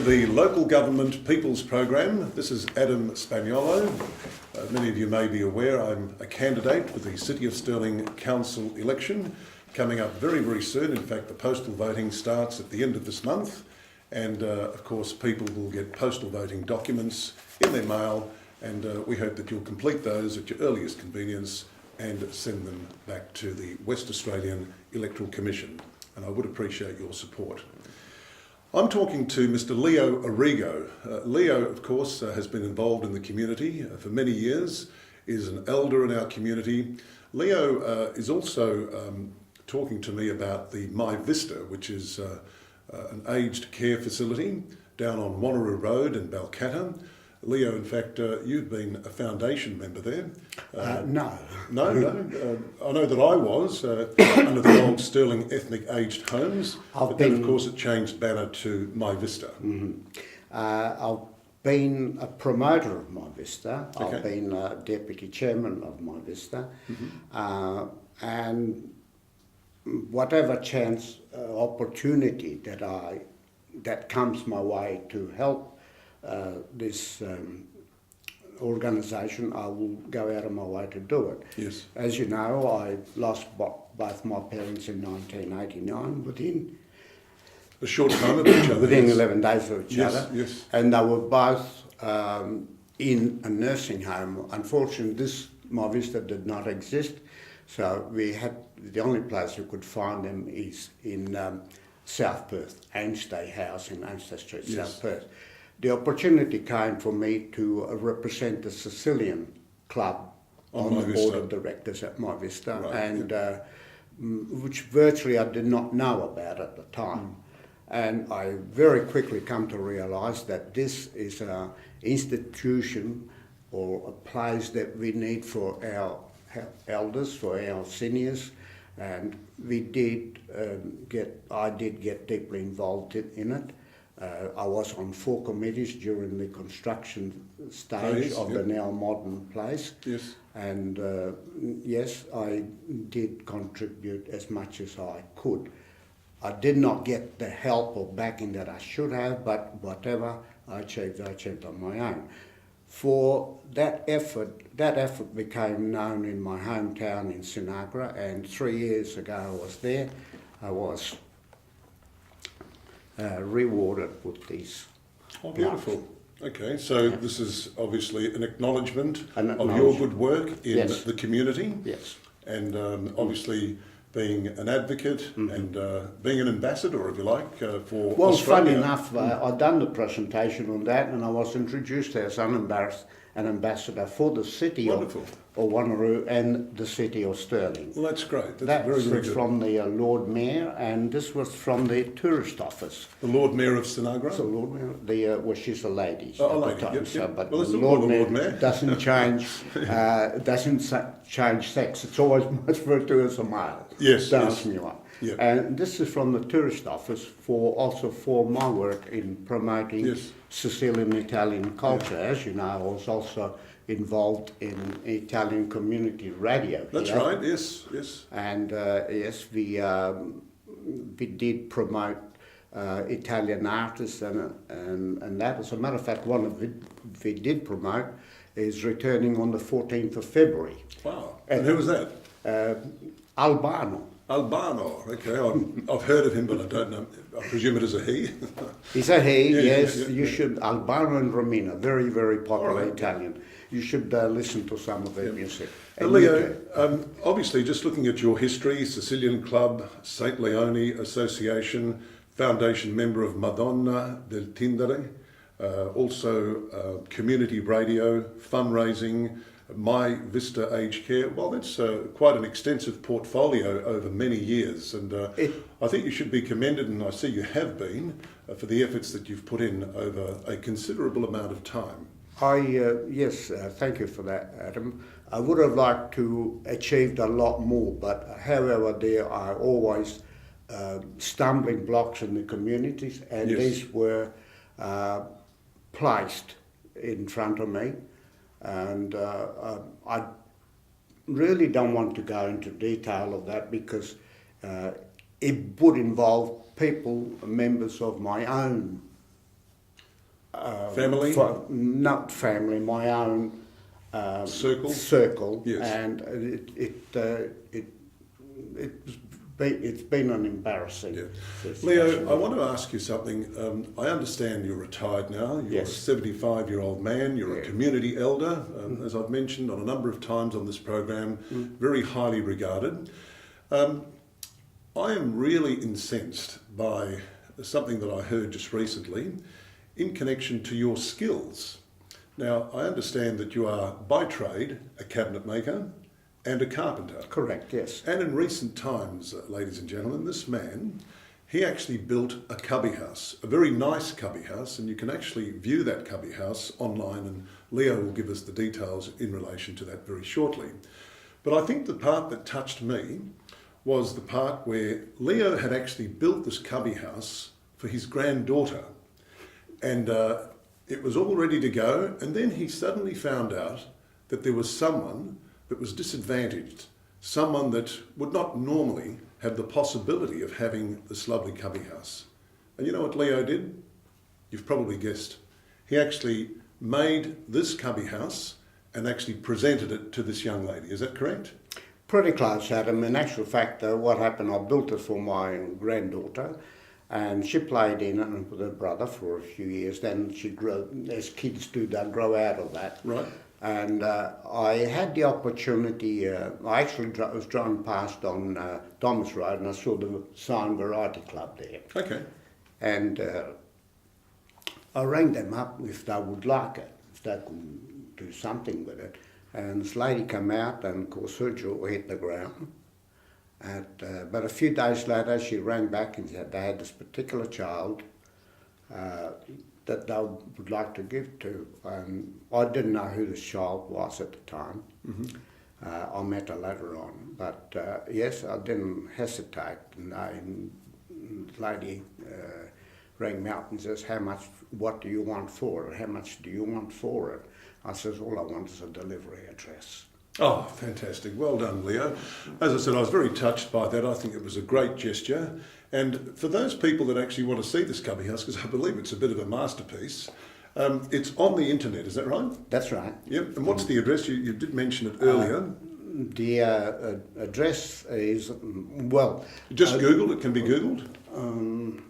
the Local Government People's Program. This is Adam Spaniolo. Many of you may be aware I'm a candidate for the City of Stirling Council election coming up very, very soon. In fact, the postal voting starts at the end of this month, and of course people will get postal voting documents in their mail, and we hope that you'll complete those at your earliest convenience and send them back to the West Australian Electoral Commission, and I would appreciate your support. I'm talking to Mr. Leo Arrigo. Leo, of course, has been involved in the community for many years, is an elder in our community. Leo is also talking to me about the My Vista, which is an aged care facility down on Wanneroo Road in Balcatta. Leo, in fact, you've been a foundation member there. No. No. I know that I was under the old Stirling Ethnic Aged Homes, but then, of course, it changed banner to My Vista. Mm-hmm. I've been a promoter of My Vista. Okay. I've been a deputy chairman of My Vista. Mm-hmm. And whatever chance, opportunity that comes my way to help this organisation, I will go out of my way to do it. Yes. As you know, I lost both my parents in 1989 within A short time of each other. within yes. 11 days of each other. Yes. And they were both in a nursing home. Unfortunately, My Vista did not exist, so the only place you could find them is in South Perth, Ainstay House in Ainstay Street, Yes. South Perth. The opportunity came for me to represent the Sicilian Club on the board of directors at My Vista, Right. and which virtually I did not know about at the time. And I very quickly come to realise that this is an institution or a place that we need for our elders, for our seniors, and I did get deeply involved in it. I was on 4 committees during the construction stage of the now modern place. Yes. And yes, I did contribute as much as I could. I did not get the help or backing that I should have, but whatever I achieved on my own. For that effort became known in my hometown in Sinagra, and 3 years ago I was there. I was rewarded with these. Oh, beautiful. Okay, so this is obviously an acknowledgement of your acknowledgement. good work in Yes. the community. Yes. And obviously being an advocate and being an ambassador, if you like, for Well, Australia. funny enough, I'd done the presentation on that, and I was introduced as an ambassador for the city of Wanneroo and the city of Stirling. Well, that's great. That's That very, very was good. from the Lord Mayor, and this was from the tourist office. The Lord Mayor of Sinagra? So Lord Mayor, well, she's a lady Oh, a at the lady, time, yep, so, yep. but Well, the it's Lord the Mayor Lord Mayor. doesn't change sex. It's always referred to as a male. Yes, Don't yes. ask me why. Yep. And this is from the tourist office for my work in promoting Yes. Sicilian Italian culture. As you know, I was also involved in Italian community radio. That's here. right, yes. And yes, we did promote Italian artists and that. As a matter of fact, one of it we did promote is returning on the 14th of February. Wow. And who was that? Albano. Albano. Okay, I've heard of him, but I don't know. I presume it is a he. He's a he, yes. Yeah. You should. Albano and Romina, very, very popular Right. Italian. You should listen to some of their music. Now, Leo, obviously, just looking at your history, Sicilian Club, St. Leone Association, foundation member of Madonna del Tindere, also community radio, fundraising, My Vista Aged Care. Well, that's quite an extensive portfolio over many years, and I think you should be commended, and I see you have been, for the efforts that you've put in over a considerable amount of time. Yes, thank you for that, Adam. I would have liked to achieved a lot more, but however, there are always stumbling blocks in the communities, and Yes. these were placed in front of me, and I really don't want to go into detail of that because it would involve people, members of my own Family? Not family, my own circle, Yes. and it's been an embarrassing. Yeah. situation. Leo, I want to ask you something. I understand you're retired now. You're Yes. a 75-year-old man. You're a Yeah. community elder, as I've mentioned on a number of times on this program, very highly regarded. I am really incensed by something that I heard just recently in connection to your skills. Now, I understand that you are by trade a cabinet maker and a carpenter. Correct, yes. And in recent times, ladies and gentlemen, this man, he actually built a cubby house, a very nice cubby house, and you can actually view that cubby house online, and Leo will give us the details in relation to that very shortly. But I think the part that touched me was the part where Leo had actually built this cubby house for his granddaughter. And it was all ready to go, and then he suddenly found out that there was someone that was disadvantaged, someone that would not normally have the possibility of having this lovely cubby house. And you know what Leo did? You've probably guessed. He actually made this cubby house and actually presented it to this young lady. Is that correct? Pretty close, Adam. In actual fact, what happened, I built it for my granddaughter, and she played in it with her brother for a few years. Then she grew, as kids do, they grow out of that. Right. And I had the opportunity, I actually was driving past on Thomas Road, and I saw the sign Variety Club there. Okay. And I rang them up if they would like it, if they could do something with it. And this lady came out, and of course her jaw hit the ground. But a few days later she rang back and said they had this particular child that they would like to give to. I didn't know who this child was at the time. I met her later on. But yes, I didn't hesitate. And the lady rang me up and says, what do you want for it? How much do you want for it? I says, all I want is a delivery address. Oh, fantastic. Well done, Leo. As I said, I was very touched by that. I think it was a great gesture. And for those people that actually want to see this cubby house, because I believe it's a bit of a masterpiece, it's on the internet, is that right? That's right. Yep. And what's the address? You did mention it earlier. The address is, well... Just Google, it can be Googled.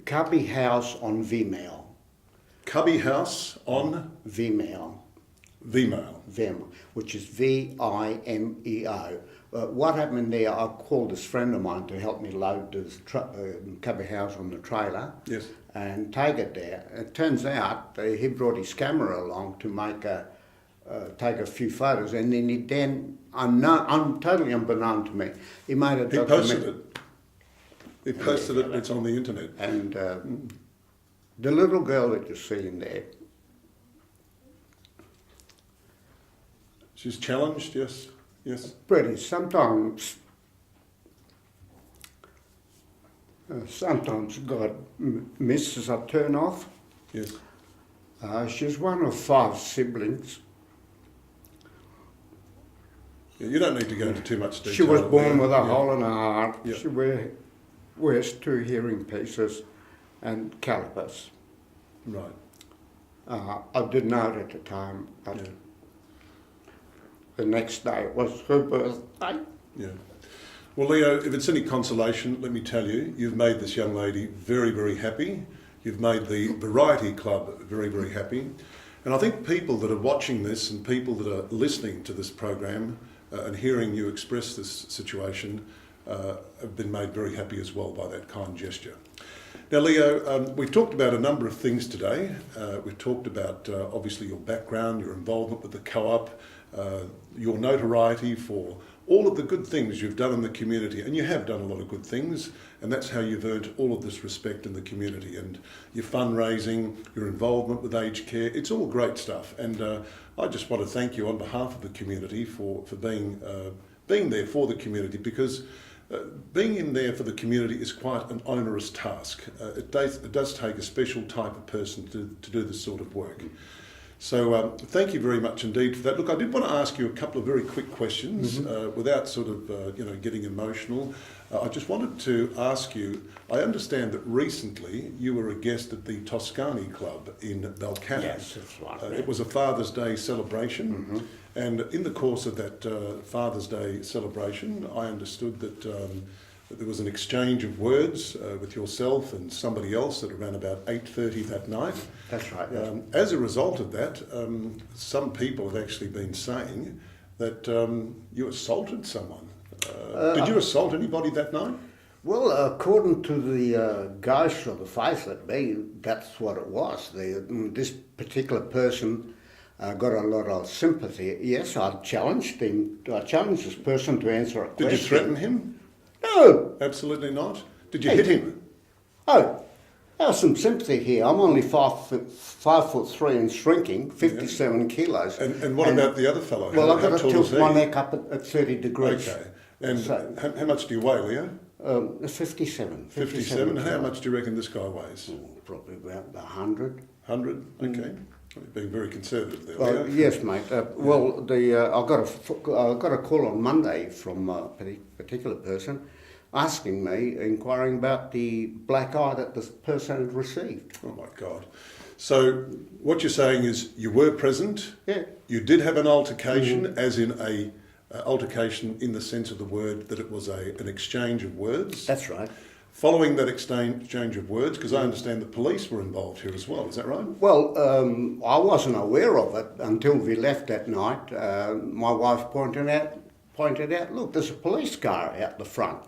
Cubby House on Vimeo. Cubby House on Vimeo. Vimeo. Vimeo, which is Vimeo. What happened there, I called this friend of mine to help me load this cubby house on the trailer. Yes. And take it there. It turns out he brought his camera along to make take a few photos, and then totally unbeknown to me, he made a document. He posted it. He posted it, it's on the internet. And the little girl that you see in there, She's challenged, yes, yes. pretty, sometimes God misses a turn off. Yes. She's one of 5 siblings. Yeah, you don't need to go into too much detail. She was born with a Yeah. hole in her heart. Yeah. She wears 2 hearing pieces and calipers. Right. I didn't know it at the time, but Yeah. the next day was her birthday. Yeah. Well, Leo, if it's any consolation, let me tell you, you've made this young lady very, very happy. You've made the Variety Club very, very happy. And I think people that are watching this and people that are listening to this program and hearing you express this situation have been made very happy as well by that kind gesture. Now, Leo, we've talked about a number of things today. We've talked about, obviously, your background, your involvement with the co-op, your notoriety for all of the good things you've done in the community, and you have done a lot of good things, and that's how you've earned all of this respect in the community, and your fundraising, your involvement with aged care, it's all great stuff. And I just want to thank you on behalf of the community for being there for the community, because being in there for the community is quite an onerous task. It does take a special type of person to do this sort of work. So thank you very much indeed for that. Look, I did want to ask you a couple of very quick questions without sort of getting emotional. I just wanted to ask you, I understand that recently you were a guest at the Toscani Club in Balcatta. Yes, that's right. It was a Father's Day celebration, and in the course of that Father's Day celebration, I understood that that there was an exchange of words with yourself and somebody else at around about 8:30 that night. That's right. As a result of that, some people have actually been saying that you assaulted someone. Did you assault anybody that night? Well, according to the ghost or the face at me, that's what it was. This particular person got a lot of sympathy. Yes, I challenged him. I challenged this person to answer a question. Did you threaten him? No. Absolutely not. Did you hit him? Oh, there's some sympathy here. I'm only 5'3" and shrinking, 57 kilos. And what about the other fellow? Well, I've got to tall tilt is he? my neck up at 30 degrees. Okay. And So- how much do you weigh, Leo? 57. 57. And how kilos. much do you reckon this guy weighs? Probably about 100. 100? Okay. You're being very conservative there, Well, Leo. yes, mate. I got a call on Monday from a particular person asking me, inquiring about the black eye that this person had received. Oh my God. So what you're saying is you were present, Yeah. you did have an altercation, as in a altercation in the sense of the word that it was an exchange of words. That's right. Following that exchange of words, because I understand the police were involved here as well, is that right? Well, I wasn't aware of it until we left that night. My wife pointed out, look, there's a police car out the front.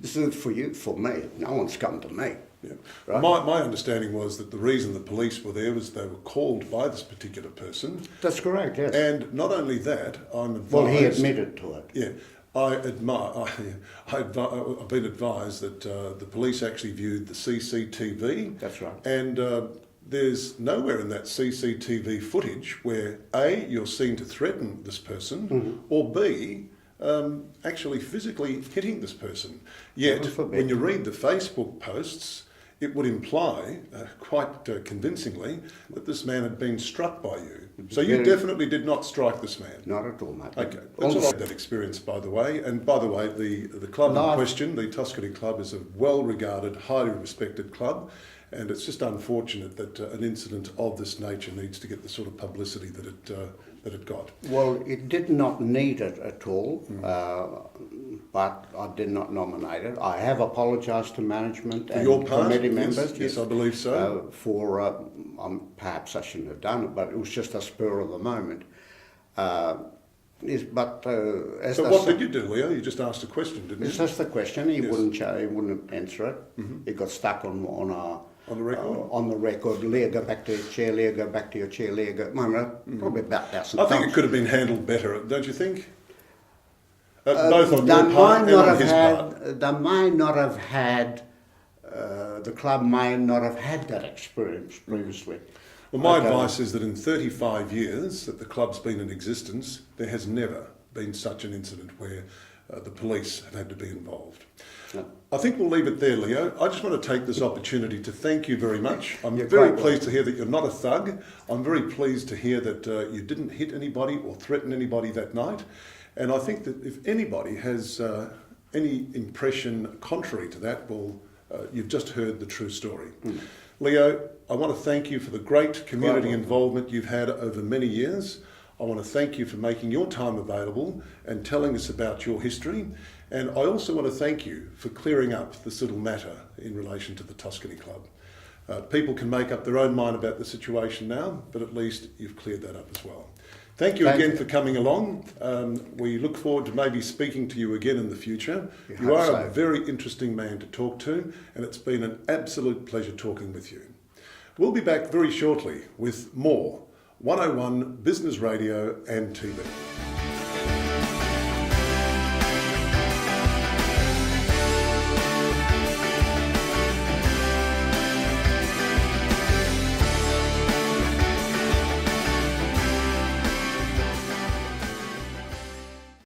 This is for me. No one's come to me. Yeah. Right. My understanding was that the reason the police were there was they were called by this particular person. That's correct, yes. And not only that, I'm advised... Well, he admitted to it. Yeah. I've been advised that the police actually viewed the CCTV. That's right. And there's nowhere in that CCTV footage where A, you're seen to threaten this person, or B, actually physically hitting this person. Yet, Heaven forbid. when you read the Facebook posts, it would imply, quite convincingly, that this man had been struck by you. So you Very- definitely did not strike this man. Not at all, mate. Okay, that's all I had that experience, by the way. And by the way, the club in question, the Tuscany Club, is a well-regarded, highly respected club, and it's just unfortunate that an incident of this nature needs to get the sort of publicity that it got. Well, it did not need it at all, but I did not nominate it. I have apologised to management and your part? committee Yes, members. yes, I believe so. Perhaps I shouldn't have done it, but it was just a spur of the moment. As But I what said- did you do, Leo? You just asked a question, didn't It's you? just a question. He Yes. wouldn't answer it. It got stuck on On the record? on the record. Leah, go back to your chair. Leah, go back to your chair. Leah, go. Probably about that. I think it could have been handled better, don't you think? Both on They your part might and not on have his part. had. They might not have had. The club may not have had that experience previously. Well, my Okay. advice is that in 35 years that the club's been in existence, there has never been such an incident where the police have had to be involved. No. I think we'll leave it there, Leo. I just want to take this opportunity to thank you very much. I'm You're very quite pleased to hear that you're not a thug. I'm very pleased to hear that you didn't hit anybody or threaten anybody that night. And I think that if anybody has any impression contrary to that, well, you've just heard the true story. Leo, I want to thank you for the great community Quite welcome. involvement you've had over many years. I want to thank you for making your time available and telling us about your history. And I also want to thank you for clearing up this little matter in relation to the Tuscany Club. People can make up their own mind about the situation now, but at least you've cleared that up as well. Thank you Thank again you. for coming along. We look forward to maybe speaking to you again in the future. We You hope are so. a very interesting man to talk to, and it's been an absolute pleasure talking with you. We'll be back very shortly with more 101 Business Radio and TV.